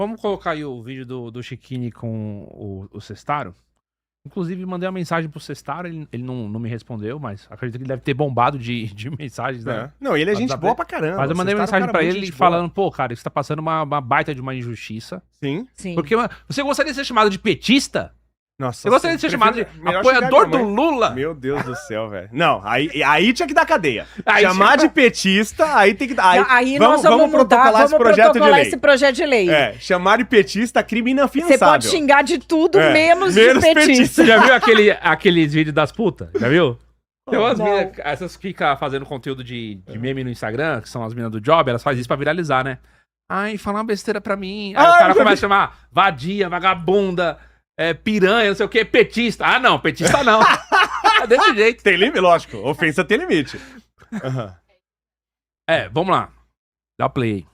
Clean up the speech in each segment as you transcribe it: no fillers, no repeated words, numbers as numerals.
Vamos colocar aí o vídeo do Chiquini com o Sestaro. Inclusive, mandei uma mensagem pro Sestaro, ele não me respondeu, mas acredito que ele deve ter bombado de mensagens, né? Não, ele é gente boa pra caramba. Mas eu mandei mensagem pra ele falando, pô, cara, você tá passando uma baita de uma injustiça. Sim. Porque você gostaria de ser chamado de petista? Nossa, você gostaria de ser chamado de apoiador do Lula? Meu Deus do céu, velho. Não, aí tinha que dar cadeia. Chamar de petista, aí tem que dar. Aí nós vamos protocolar esse projeto de lei. Chamar de petista, crime inafiançável. Você pode xingar de tudo, menos de petista. Você já viu aqueles vídeos das putas? Já viu? Tem umas minas, essas que ficam fazendo conteúdo de meme no Instagram, que são as minas do Job, elas fazem isso pra viralizar, né? Ai, fala uma besteira pra mim. Aí o cara começa a chamar vadia, vagabunda, piranha, não sei o que, petista. Ah, não, petista não. É desse jeito. Tem limite, lógico. Ofensa tem limite. Vamos lá. Dá play aí.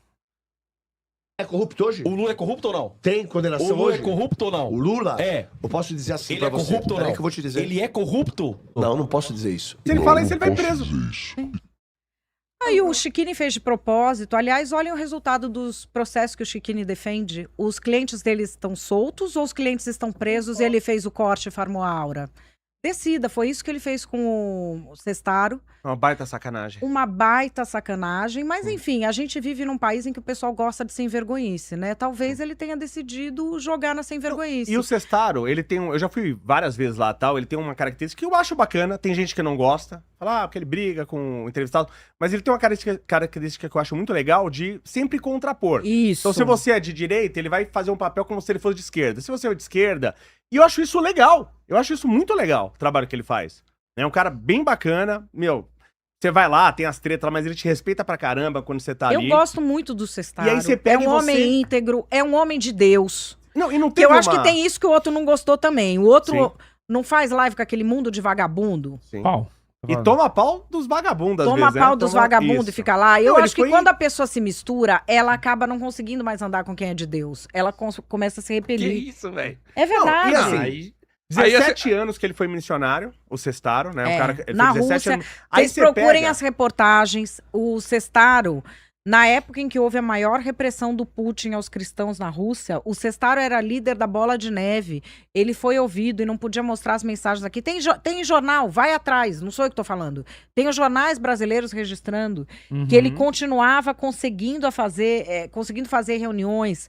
É corrupto hoje? O Lula é corrupto ou não? Tem condenação hoje? O Lula é corrupto ou não? O Lula? É. Eu posso dizer assim ele pra você. Ele é corrupto ou não? Que eu vou te dizer. Ele é corrupto? Não posso dizer isso. Se ele fala isso, ele vai preso. Aí o Chiquini fez de propósito. Aliás, olhem o resultado dos processos que o Chiquini defende. Os clientes deles estão soltos ou os clientes estão presos e ele fez o corte e farmou a aura? Decida, foi isso que ele fez com o Sestaro. Uma baita sacanagem. Uma baita sacanagem, mas enfim, a gente vive num país em que o pessoal gosta de sem vergonhice, né? Talvez ele tenha decidido jogar na sem vergonhice. E o Sestaro, ele tem eu já fui várias vezes lá tal, ele tem uma característica que eu acho bacana, tem gente que não gosta, fala, porque ele briga com o entrevistado, mas ele tem uma característica que eu acho muito legal de sempre contrapor. Isso. Então se você é de direita, ele vai fazer um papel como se ele fosse de esquerda. Se você é de esquerda, e eu acho isso legal, eu acho isso muito legal, o trabalho que ele faz. É um cara bem bacana, você vai lá, tem as tretas lá, mas ele te respeita pra caramba quando você tá ali. Eu gosto muito do Sestaro. E aí você pega homem íntegro, é um homem de Deus. Não, e não tem eu acho que tem isso que o outro não gostou também. O outro não faz live com aquele mundo de vagabundo. Sim. Pau. E toma pau dos vagabundos, às vezes, Toma pau dos vagabundos e fica lá. Eu acho que quando a pessoa se mistura, ela acaba não conseguindo mais andar com quem é de Deus. Ela começa a se repelir. Que isso, velho? É verdade. Não, e assim, 17 anos que ele foi missionário, o Sestaro, né? O cara, ele na foi 17 Rússia, anos. Aí vocês procurem as reportagens. O Sestaro, na época em que houve a maior repressão do Putin aos cristãos na Rússia, o Sestaro era líder da Bola de Neve. Ele foi ouvido e não podia mostrar as mensagens aqui. Tem jornal, vai atrás, não sou eu que tô falando. Tem os jornais brasileiros registrando que ele continuava conseguindo fazer reuniões.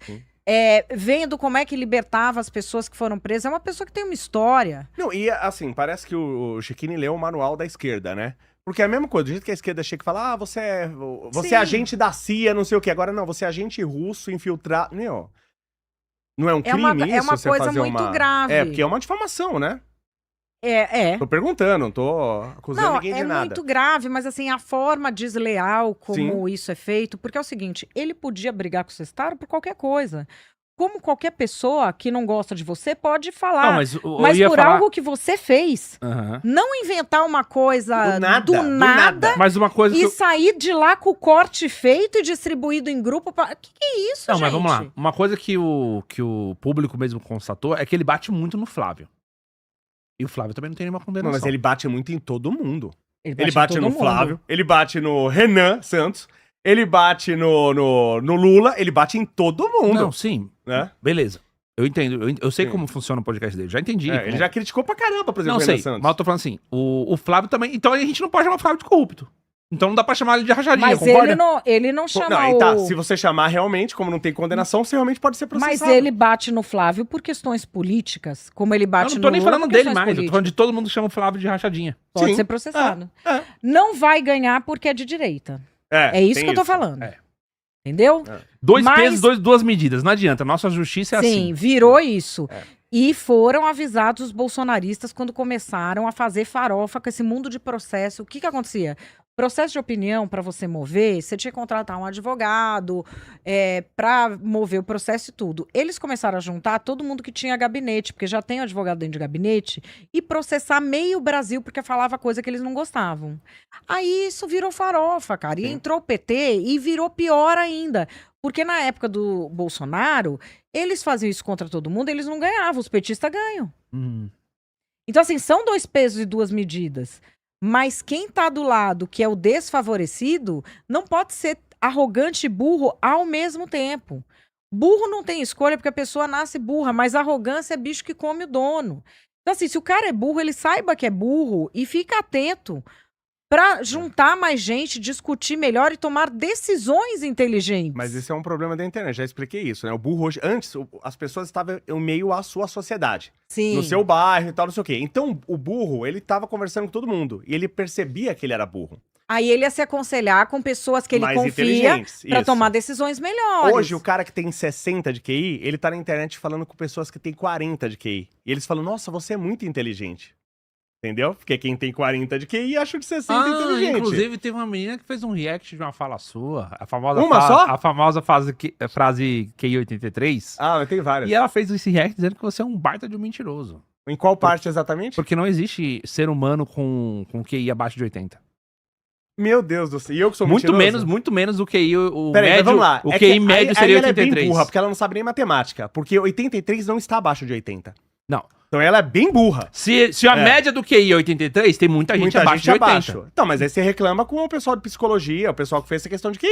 Vendo como é que libertava as pessoas que foram presas. É uma pessoa que tem uma história. Não, e assim, parece que o Chiquini leu o manual da esquerda, né? Porque é a mesma coisa, do jeito que a esquerda chega e fala, você é agente da CIA, não sei o quê. Agora não, você é agente russo, infiltrado. Não é um crime isso? É uma coisa muito grave. Porque é uma difamação, né? Tô perguntando, não tô acusando ninguém de nada. É muito grave, mas assim, a forma desleal como isso é feito, porque é o seguinte, ele podia brigar com o Sestaro por qualquer coisa. Como qualquer pessoa que não gosta de você pode falar. Não, mas por algo que você fez. Não inventar uma coisa do nada mas uma coisa e sair de lá com o corte feito e distribuído em grupo. Que é isso, gente? Mas vamos lá. Uma coisa que o público mesmo constatou é que ele bate muito no Flávio. E o Flávio também não tem nenhuma condenação. Não, mas ele bate muito em todo mundo. Ele bate no Flávio, ele bate no Renan Santos, ele bate no Lula, ele bate em todo mundo. Não, sim. Né? Beleza. Eu entendo. Eu sei como funciona o podcast dele. Já entendi. Ele já criticou pra caramba, por exemplo, o Renan Santos. Santos. Mas eu tô falando assim, o Flávio também... Então a gente não pode chamar o Flávio de corrupto. Então não dá pra chamar ele de rachadinha, mas concorda? ele não chama se você chamar realmente, como não tem condenação, você realmente pode ser processado. Mas ele bate no Flávio por questões políticas, como ele bate no Lula. Eu não tô nem falando dele mais, eu tô falando de todo mundo que chama o Flávio de rachadinha. Pode ser processado. Não vai ganhar porque é de direita. É isso que eu tô falando. Entendeu? Dois pesos, duas medidas, não adianta. Nossa justiça é assim. Sim, virou isso. E foram avisados os bolsonaristas quando começaram a fazer farofa com esse mundo de processo. O que acontecia? Processo de opinião, para você mover, você tinha que contratar um advogado para mover o processo e tudo. Eles começaram a juntar todo mundo que tinha gabinete, porque já tem um advogado dentro de gabinete, e processar meio Brasil, porque falava coisa que eles não gostavam. Aí isso virou farofa, cara. E entrou o PT e virou pior ainda. Porque na época do Bolsonaro, eles faziam isso contra todo mundo, eles não ganhavam, os petistas ganham. Então, assim, são dois pesos e duas medidas. Mas quem tá do lado, que é o desfavorecido, não pode ser arrogante e burro ao mesmo tempo. Burro não tem escolha porque a pessoa nasce burra, mas arrogância é bicho que come o dono. Então, assim, se o cara é burro, ele saiba que é burro e fica atento pra juntar mais gente, discutir melhor e tomar decisões inteligentes. Mas esse é um problema da internet, já expliquei isso, né? O burro hoje, antes, as pessoas estavam em meio à sua sociedade. Sim. No seu bairro e tal, não sei o quê. Então, o burro, ele tava conversando com todo mundo. E ele percebia que ele era burro. Aí ele ia se aconselhar com pessoas que ele Mais confia inteligentes, pra isso. tomar decisões melhores. Hoje, o cara que tem 60 de QI, ele tá na internet falando com pessoas que têm 40 de QI. E eles falam, nossa, você é muito inteligente. Entendeu? Porque quem tem 40 de QI acha de 60 inteligente. Inclusive, teve uma menina que fez um react de uma fala sua. A famosa Uma só? A famosa frase QI 83. Ah, mas tem várias. E ela fez esse react dizendo que você é um baita de um mentiroso. Em qual parte exatamente? Porque não existe ser humano com QI abaixo de 80. Meu Deus do céu. E eu que sou Muito mentiroso? menos do QI o Peraí, médio. mas vamos lá. O É QI que médio aí seria ela é bem 83. burra, porque ela não sabe nem matemática. Porque 83 não está abaixo de 80. Não. Então ela é bem burra. Se a média do QI é 83, tem muita gente abaixo de 80. Então, mas aí você reclama com o pessoal de psicologia, o pessoal que fez essa questão de QI.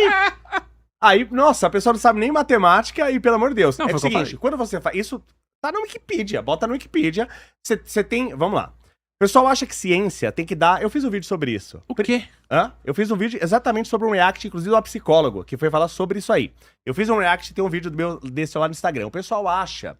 Aí, nossa, a pessoa não sabe nem matemática e, pelo amor de Deus. Não, é foi o o que eu seguinte, falei. quando você faz... Isso tá na Wikipedia, bota no Wikipedia. Você tem... Vamos lá. O pessoal acha que ciência tem que dar... Eu fiz um vídeo sobre isso. O quê? Hã? Eu fiz um vídeo exatamente sobre um react, inclusive de uma psicóloga, que foi falar sobre isso aí. Eu fiz um react, tem um vídeo desse lá no Instagram. O pessoal acha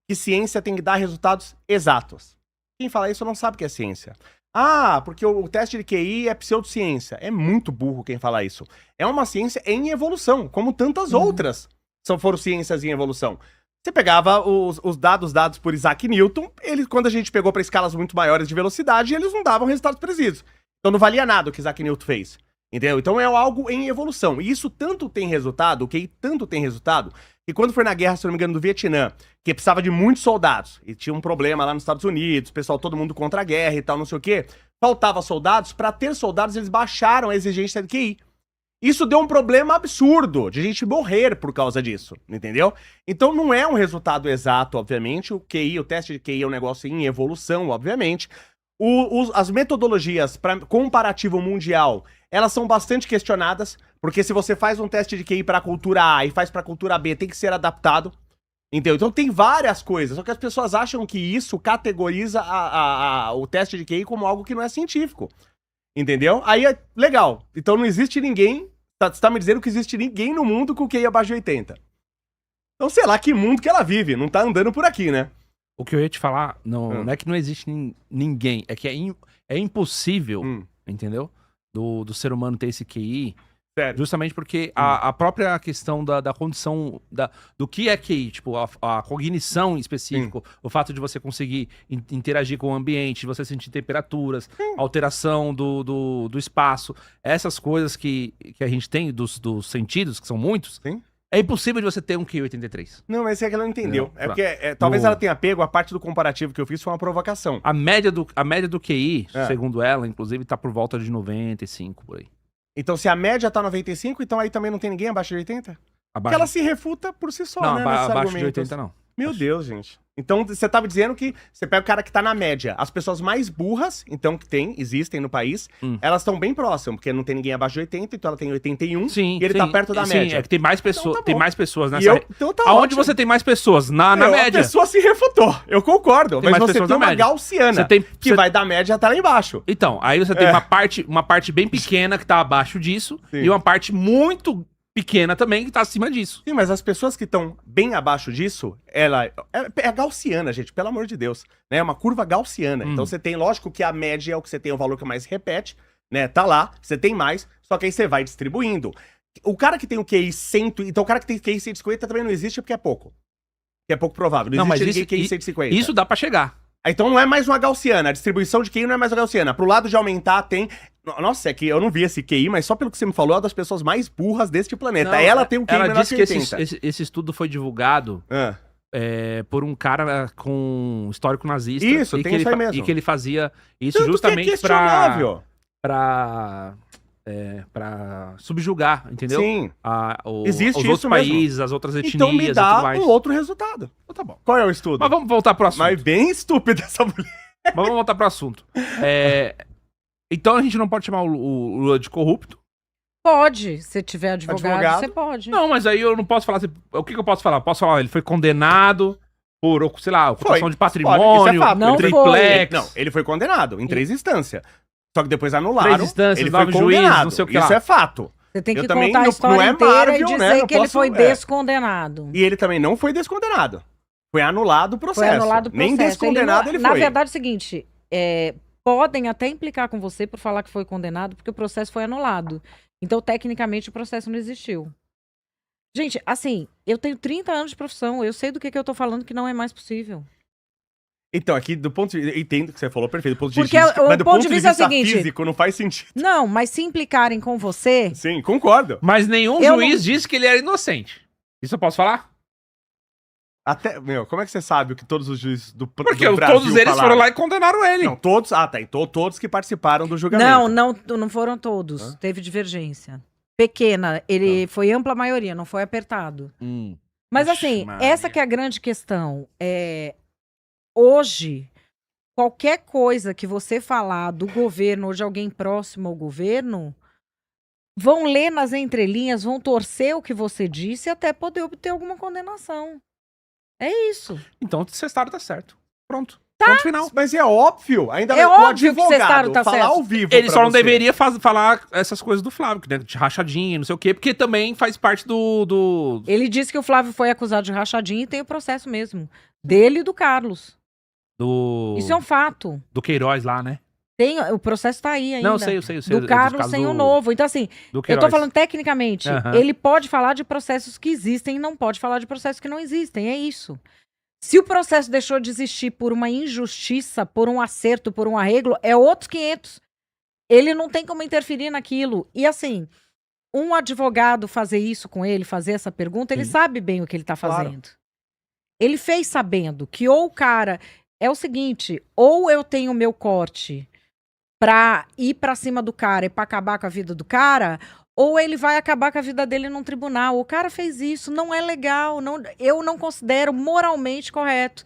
que ciência tem que dar resultados exatos. Quem fala isso não sabe o que é ciência. Ah, porque o teste de QI é pseudociência. É muito burro quem fala isso. É uma ciência em evolução, como tantas outras foram ciências em evolução. Você pegava os dados por Isaac Newton, quando a gente pegou para escalas muito maiores de velocidade, eles não davam resultados precisos. Então não valia nada o que Isaac Newton fez. Entendeu? Então é algo em evolução. E isso tanto tem resultado, o QI tanto tem resultado, que quando foi na guerra, se não me engano, do Vietnã, que precisava de muitos soldados, e tinha um problema lá nos Estados Unidos, pessoal, todo mundo contra a guerra e tal, não sei o quê, faltava soldados, para ter soldados eles baixaram a exigência de QI. Isso deu um problema absurdo de gente morrer por causa disso, entendeu? Então não é um resultado exato, obviamente, o QI, o teste de QI é um negócio em evolução, obviamente. As metodologias para comparativo mundial, elas são bastante questionadas, porque se você faz um teste de QI para a cultura A e faz para a cultura B, tem que ser adaptado, entendeu? Então tem várias coisas, só que as pessoas acham que isso categoriza o teste de QI como algo que não é científico, entendeu? Aí é legal, então não existe ninguém, você tá me dizendo que existe ninguém no mundo com QI abaixo de 80. Então sei lá que mundo que ela vive, não tá andando por aqui, né? O que eu ia te falar, não é que não existe ninguém, é que é impossível, entendeu? Do ser humano ter esse QI. Sério. Justamente porque a própria questão da condição, do que é QI, tipo, a cognição em específico, o fato de você conseguir interagir com o ambiente, de você sentir temperaturas, alteração do espaço, essas coisas que a gente tem dos sentidos, que são muitos, Sim. é impossível de você ter um QI 83. Não, mas é que ela não entendeu. Não, É porque talvez ela tenha pego, a parte do comparativo que eu fiz foi uma provocação. A média do QI, É. segundo ela, inclusive, tá por volta de 95, por aí. Então se a média tá 95, então aí também não tem ninguém abaixo de 80? Porque Abaixo, ela se refuta por si só, não, né? nesses abaixo de argumentos. 80 não. Meu Deus, gente. Então você tava dizendo que você pega o cara que tá na média. As pessoas mais burras, então, que existem no país, elas estão bem próximas, porque não tem ninguém abaixo de 80, então ela tem 81 Sim, e ele tá perto da média. É que tem mais pessoas, Então tá tem bom. mais pessoas E nessa. então tá Aonde ótimo. você tem mais pessoas? Na média. A pessoa se refutou, eu concordo. Tem Mas mais você pessoas tem na uma média. gaussiana, Você tem- que você- vai da média até lá embaixo. Então, aí você tem uma parte bem pequena que tá abaixo disso Sim. e uma parte muito pequena também que tá acima disso. Sim, mas as pessoas que estão bem abaixo disso, ela é gaussiana, gente, pelo amor de Deus. Né? É uma curva gaussiana. Então você tem, lógico que a média é o que você tem, o valor que mais repete, né? Tá lá, você tem mais, só que aí você vai distribuindo. O cara que tem o QI 100, então o cara que tem QI 150 também não existe porque é pouco. Que é pouco provável. Não, Não, mas existe isso, ninguém QI 150. isso dá pra chegar. Então não é mais uma gaussiana, a distribuição de QI não é mais uma gaussiana. Pro lado de aumentar tem... Nossa, é que eu não vi esse QI, mas só pelo que você me falou, é uma das pessoas mais burras deste planeta. Não, ela tem um QI ela menor disse que que 80. esse estudo foi divulgado por um cara com histórico nazista. Isso, e tem que isso ele aí mesmo. E que ele fazia isso Tanto justamente que é questionável. pra subjugar, entendeu? Sim. Existe Existe os isso outros mesmo. países, as outras etnias Então me e tudo dá mais. um outro resultado. Então tá bom. Qual é o estudo? Mas vamos voltar pro assunto. Mas bem estúpida essa mulher. Mas vamos voltar pro assunto. Então a gente não pode chamar o Lula de corrupto. Pode. Se tiver advogado, você pode. Não, mas aí eu não posso falar. O que eu posso falar? Posso falar, ele foi condenado por, sei lá, ocupação de patrimônio, Isso é fato. Não triplex. Não, ele foi condenado em 3 instâncias. Só que depois anularam. 3 instâncias, ele foi 9 juízes, condenado. não sei o que Isso lá. é fato. Você tem que Eu também contar a não história é inteira Marvel, e dizer né? Não que ele posso- foi é. descondenado. E ele também não foi descondenado. Foi anulado o processo. Foi anulado o processo. Nem descondenado ele Na foi. verdade é o seguinte, podem até implicar com você por falar que foi condenado, porque o processo foi anulado. Então, tecnicamente, o processo não existiu. Gente, assim, eu tenho 30 anos de profissão, eu sei do que eu tô falando que não é mais possível. Então, aqui, do ponto de vista. Entendo o que você falou, perfeito. Do ponto de Porque vista, o mas do ponto de vista é o seguinte- físico, não faz sentido. Não, mas se implicarem com você, Sim, concordo. Mas nenhum Eu juiz disse que ele era inocente. Isso eu posso falar? Até, como é que você sabe o que todos os juízes do Porque do Brasil todos eles falaram? foram lá e condenaram ele. Não, todos. Então todos que participaram do julgamento. não foram todos. Teve divergência. Pequena, ele foi ampla maioria, não foi apertado. Mas Vixe, assim, Maria. essa que é a grande questão. Hoje, qualquer coisa que você falar do governo ou de alguém próximo ao governo, vão ler nas entrelinhas, vão torcer o que você disse até poder obter alguma condenação. É isso. Então o Sestaro tá certo. Pronto. Ponto final. Mas é óbvio. Ainda É o óbvio que o advogado Sestaro tá falar certo. ao vivo Ele pra só não você. deveria falar essas coisas do Flávio, que, né, de rachadinha, não sei o quê, porque também faz parte do... Ele disse que o Flávio foi acusado de rachadinha e tem o processo mesmo. Dele e do Carlos. Isso é um fato. do Queiroz lá, né? O processo tá aí ainda. Não, eu sei. Do Carlos tem o novo. Então, assim, Do eu Queiroz. tô falando tecnicamente. Aham. Ele pode falar de processos que existem e não pode falar de processos que não existem. É isso. Se o processo deixou de existir por uma injustiça, por um acerto, por um arreglo, é outros 500. Ele não tem como interferir naquilo. E assim, um advogado fazer isso com ele, fazer essa pergunta, ele sabe bem o que ele tá fazendo. Ele fez sabendo que ou o cara... É o seguinte, ou eu tenho o meu corte pra ir pra cima do cara e pra acabar com a vida do cara, ou ele vai acabar com a vida dele num tribunal. O cara fez isso, não é legal, eu não considero moralmente correto.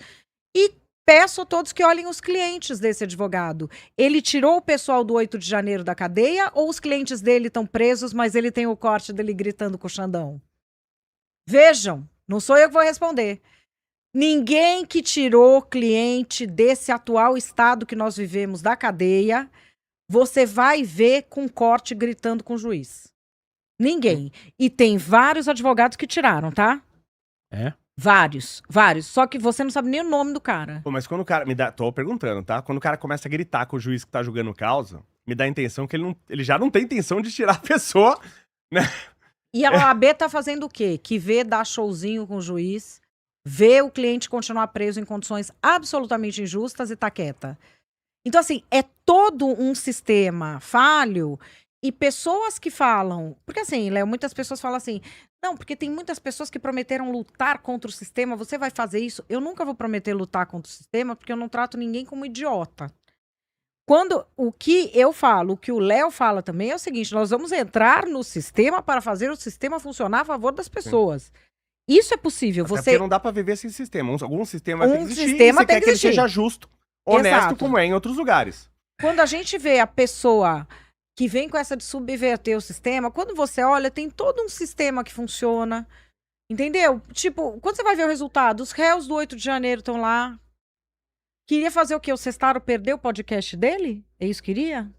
E peço a todos que olhem os clientes desse advogado. Ele tirou o pessoal do 8 de janeiro da cadeia ou os clientes dele estão presos, mas ele tem o corte dele gritando com o Xandão? Vejam, não sou eu que vou responder. Ninguém que tirou cliente desse atual estado que nós vivemos da cadeia, você vai ver com corte gritando com o juiz. Ninguém. E tem vários advogados que tiraram, tá? É? Vários. Só que você não sabe nem o nome do cara. Pô, mas quando o cara tô perguntando, tá? Quando o cara começa a gritar com o juiz que tá julgando causa, me dá a intenção que ele já não tem intenção de tirar a pessoa, né? E a OAB tá fazendo o quê? Que vê dar showzinho com o juiz, vê o cliente continuar preso em condições absolutamente injustas e tá quieta. Então, assim, é todo um sistema falho e pessoas que falam... Porque, assim, Léo, muitas pessoas falam assim, não, porque tem muitas pessoas que prometeram lutar contra o sistema, você vai fazer isso? Eu nunca vou prometer lutar contra o sistema, porque eu não trato ninguém como idiota. Quando o que eu falo, o que o Léo fala também é o seguinte, nós vamos entrar no sistema para fazer o sistema funcionar a favor das pessoas. Isso é possível. Até porque não dá pra viver sem sistema. Algum sistema tem que existir. Sistema e você tem quer que que ele existir. seja justo, honesto, Exato. como é em outros lugares. Quando a gente vê a pessoa que vem com essa de subverter o sistema, quando você olha, tem todo um sistema que funciona. Entendeu? Tipo, quando você vai ver o resultado, os réus do 8 de janeiro estão lá. Queria fazer o quê? O Sestaro perdeu o podcast dele? É isso que queria?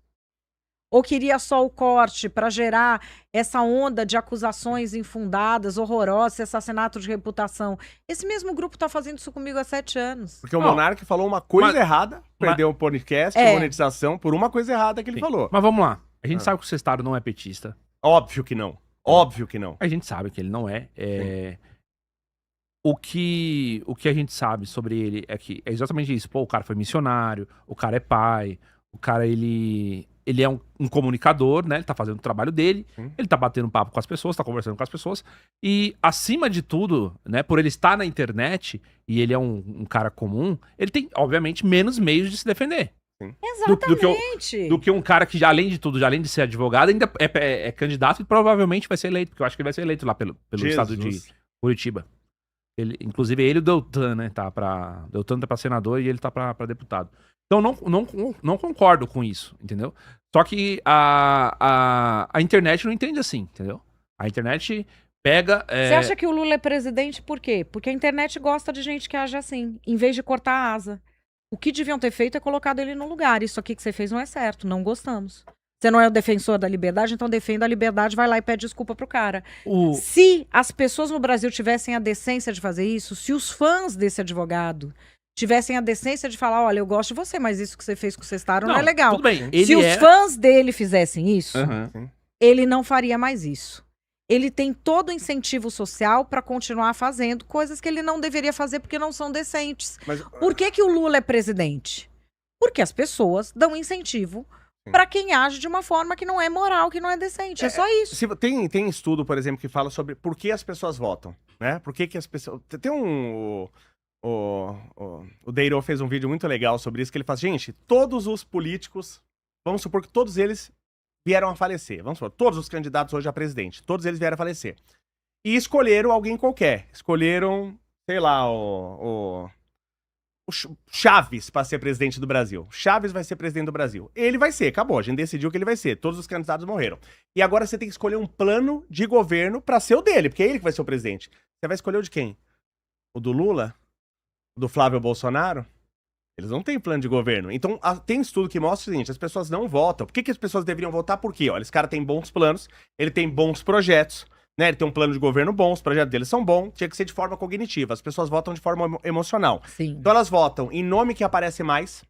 Ou queria só o corte para gerar essa onda de acusações infundadas, horrorosas, assassinato de reputação? Esse mesmo grupo tá fazendo isso comigo há 7 anos. Porque o Monark falou uma coisa mas- errada, perdeu o podcast, É. monetização, por uma coisa errada que ele falou. Mas vamos lá. A gente sabe que o Sestaro não é petista. Óbvio que não. Óbvio que não. A gente sabe que ele não é. O que a gente sabe sobre ele é que é exatamente isso. Pô, o cara foi missionário, o cara é pai, o cara, ele é um comunicador, né? Ele tá fazendo o trabalho dele, ele tá batendo papo com as pessoas, tá conversando com as pessoas. E, acima de tudo, né? Por ele estar na internet e ele é um cara comum, ele tem, obviamente, menos meios de se defender. Exatamente. Do que um cara que, além de tudo, além de ser advogado, ainda é candidato e provavelmente vai ser eleito, porque eu acho que ele vai ser eleito lá pelo estado de Curitiba. Inclusive ele e o Deltan, né? Deltan tá pra senador e ele tá pra deputado. Então não concordo com isso, entendeu? Só que a internet não entende assim, entendeu? A internet pega... Você acha que o Lula é presidente por quê? Porque a internet gosta de gente que age assim, em vez de cortar a asa. O que deviam ter feito é colocado ele no lugar. Isso aqui que você fez não é certo, não gostamos. Você não é o defensor da liberdade, então defenda a liberdade, vai lá e pede desculpa pro cara. Se as pessoas no Brasil tivessem a decência de fazer isso, se os fãs desse advogado tivessem a decência de falar, olha, eu gosto de você, mas isso que você fez com o Sestaro não é legal. Tudo bem. Se os fãs dele fizessem isso, Uhum. ele não faria mais isso. Ele tem todo o incentivo social para continuar fazendo coisas que ele não deveria fazer porque não são decentes. Mas, Por que o Lula é presidente? Porque as pessoas dão incentivo para quem age de uma forma que não é moral, que não é decente. É só isso. tem estudo, por exemplo, que fala sobre por que as pessoas votam, né? Por que as pessoas... Tem o Deiro fez um vídeo muito legal sobre isso, que ele fala, gente, todos os políticos, vamos supor que todos eles vieram a falecer. Vamos supor, todos os candidatos hoje a presidente, todos eles vieram a falecer. E escolheram alguém qualquer. Escolheram, sei lá, o Chaves para ser presidente do Brasil. Chaves vai ser presidente do Brasil. Ele vai ser, acabou. A gente decidiu que ele vai ser. Todos os candidatos morreram. E agora você tem que escolher um plano de governo para ser o dele, porque é ele que vai ser o presidente. Você vai escolher o de quem? O do Lula? O do Flávio Bolsonaro? Eles não têm plano de governo. Então, tem estudo que mostra o seguinte, as pessoas não votam. Por que as pessoas deveriam votar? Por quê? Olha, esse cara tem bons planos, ele tem bons projetos, né? Ele tem um plano de governo bom, os projetos dele são bons, tinha que ser de forma cognitiva. As pessoas votam de forma emocional. Sim. Então elas votam em nome que aparece mais,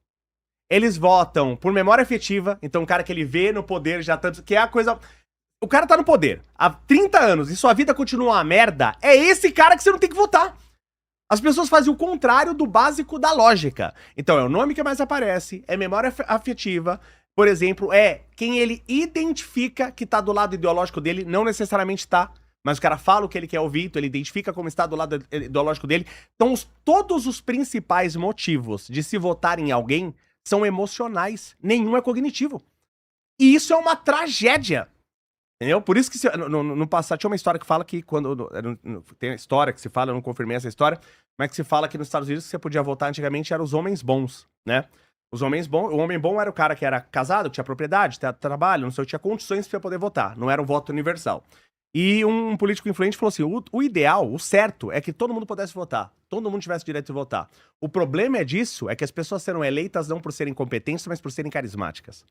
eles votam por memória afetiva, então o cara que ele vê no poder já tanto, que é a coisa... O cara tá no poder há 30 anos e sua vida continua uma merda, é esse cara que você não tem que votar. As pessoas fazem o contrário do básico da lógica. Então é o nome que mais aparece, é memória afetiva, por exemplo, é quem ele identifica que tá do lado ideológico dele, não necessariamente tá, mas o cara fala o que ele quer ouvir, então ele identifica como está do lado ideológico dele. Então todos os principais motivos de se votar em alguém são emocionais, nenhum é cognitivo. E isso é uma tragédia. Entendeu? Por isso que no passado tinha uma história que fala que quando... Tem a história que se fala, eu não confirmei essa história, mas que se fala que nos Estados Unidos você podia votar antigamente eram os homens bons, né? Os homens bons... O homem bom era o cara que era casado, que tinha propriedade, tinha trabalho, não sei, tinha condições pra poder votar. Não era um voto universal. E um político influente falou assim, o ideal, o certo, é que todo mundo pudesse votar. Todo mundo tivesse direito de votar. O problema disso é que as pessoas serão eleitas não por serem competentes, mas por serem carismáticas.